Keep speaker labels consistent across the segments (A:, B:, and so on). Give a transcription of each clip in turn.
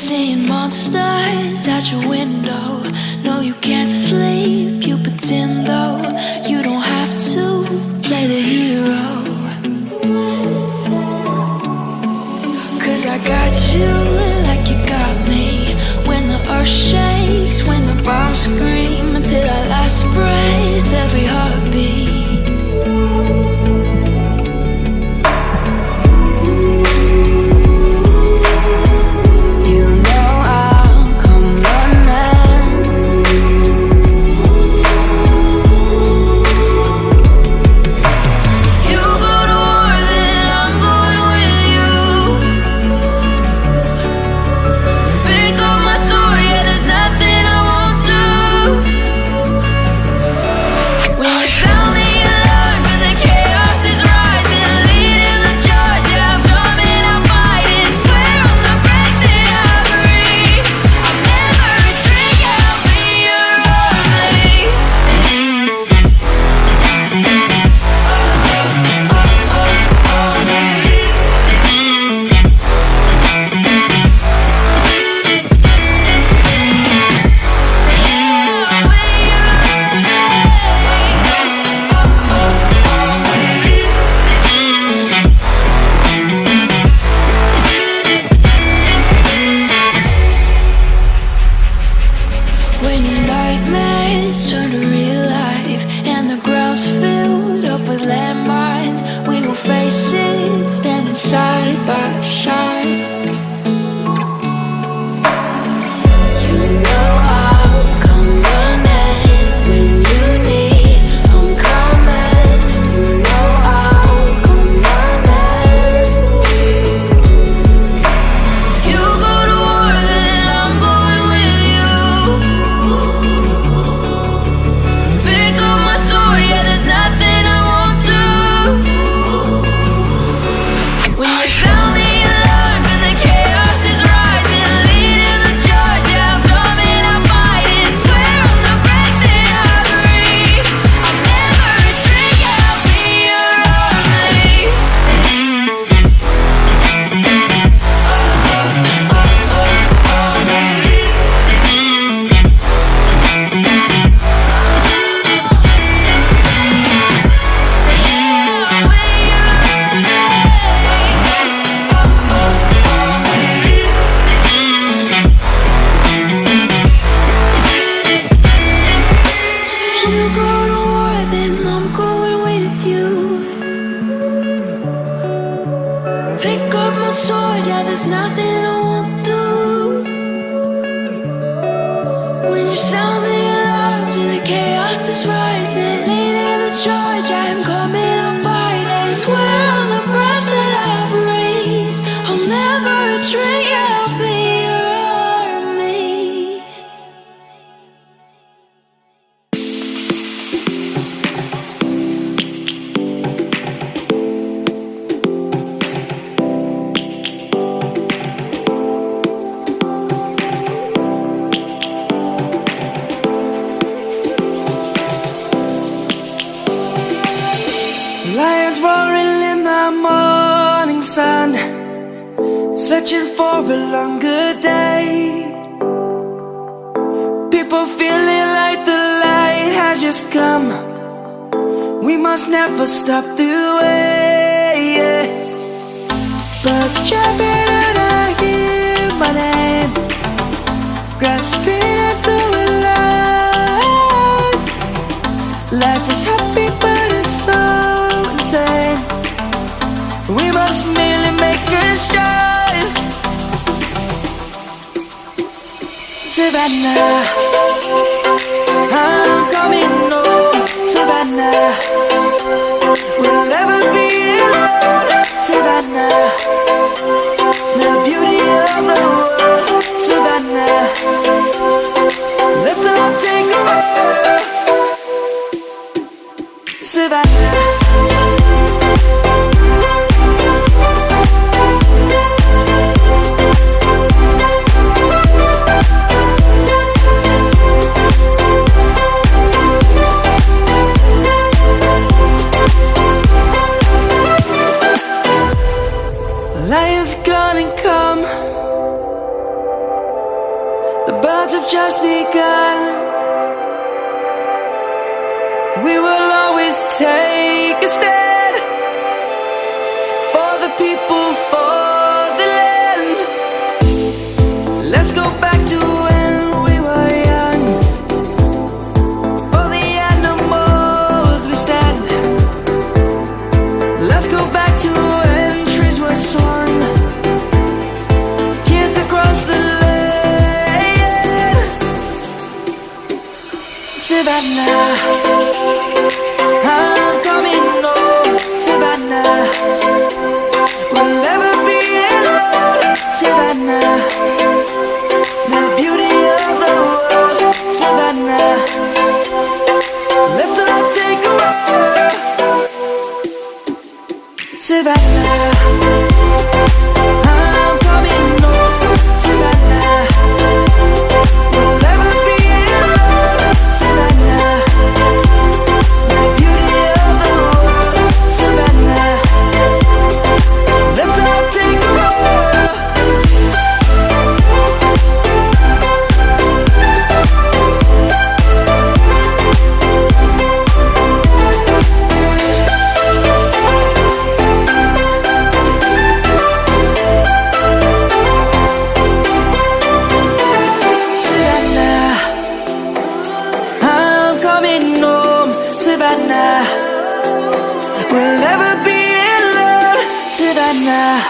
A: seeing monsters at your window. No, you can't sleep, you pretend though. You don't have to play the hero. Cause I got you like you got me. When the earth shakes, when the bombs scream, until our last breath, every heartbeat.
B: Lions roaring in the morning sun, searching for a longer day. People feeling like the light has just come. We must never stop the way. Birds chirping and I hear my name, grasping into a life. Life is happy but it's so insane. We must merely make a strive. Savannah, I'm coming home. Savannah, we'll never be alone. Savannah, the beauty of the world. Savannah, let's all take a ride. Savannah. Lion's gonna come. The birds have just begun. We will always take a stand for the people, for the land. Let's go back to when we were young. For the animals we stand. Let's go back to when trees were swung. Kids across the land. Savannah, I'm coming home. Savannah, we'll never be alone. Savannah, the beauty of the world. Savannah, let's all take a walk. Savannah, I'm coming home. Savannah, we'll never be alone. Savannah, the beauty of the world. Savannah, let's all take a walk. Savannah, I'm coming home. Savannah, we'll never be alone. Savannah.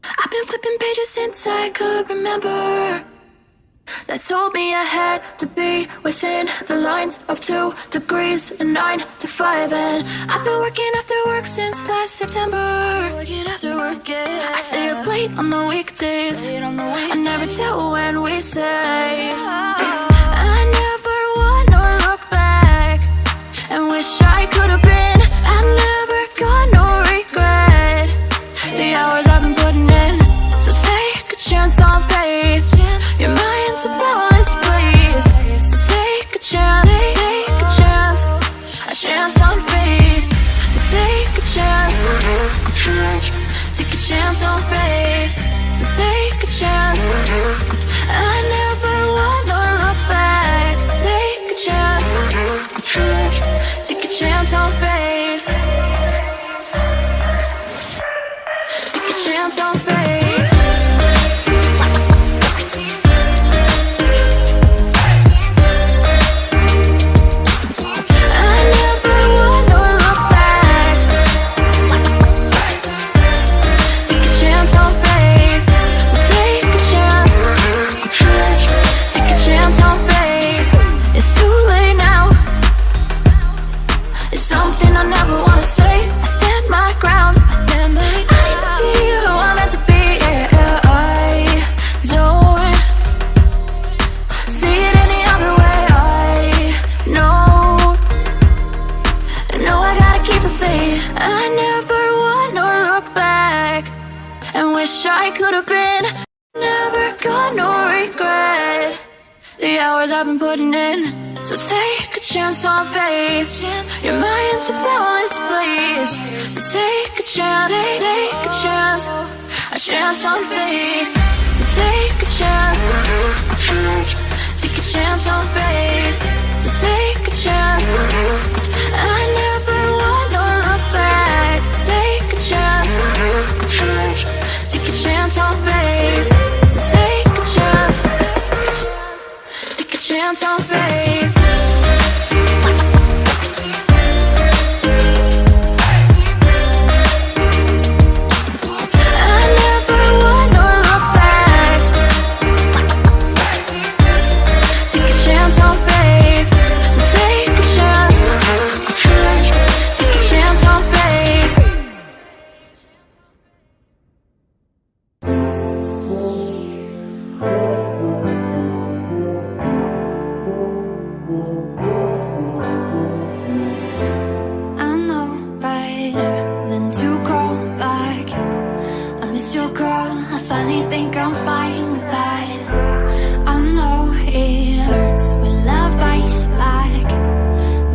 A: I've been flipping pages since I could remember. That told me I had to be within the lines of 2 degrees and 9 to 5. And I've been working after work since last September. Working after work, yeah. I stay up late on the weekdays. I never tell when we say. I never wanna look back and wish I could have been. I've never got no regret. The hours I've been putting in. So take a chance on faith. Your mind's a boundless place. So take a chance, take a chance. A chance on faith. So take a chance, take a chance on faith. So take a chance. I never wanna look back. Take a chance, take a chance on faith. Take a chance on faith. I never wanna look back. Take a chance on faith. So take a chance. Take a chance on faith. It's too late now. It's something I never wanna say. I stand my ground. I need to be who I'm meant to be. Yeah, I don't see it any other way. I know I gotta keep the faith. I never wanna look back and wish I could have been. Never got no regret. The hours I've been putting in. So take a chance on faith. Your mind's a boundless place. So take a chance, take a chance. A chance on faith. So take a chance. Take a chance on faith. So take a chance. I never wanna look back. Take a chance. Take a chance on faith. So take a chance. Take a chance on faith. I never wanna look back. Take a chance on faith. So take a chance. Take a chance on faith. I know better than to call back. I missed your call. I finally think I'm fine with that. I know it hurts when love bites back,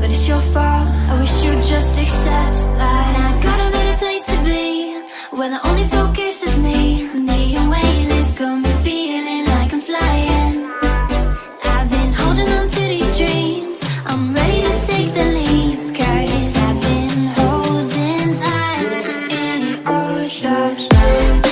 A: but it's your fault. I wish you'd just accept that. I got a better place to be, where the only focus is me. The away list got me feeling like stars.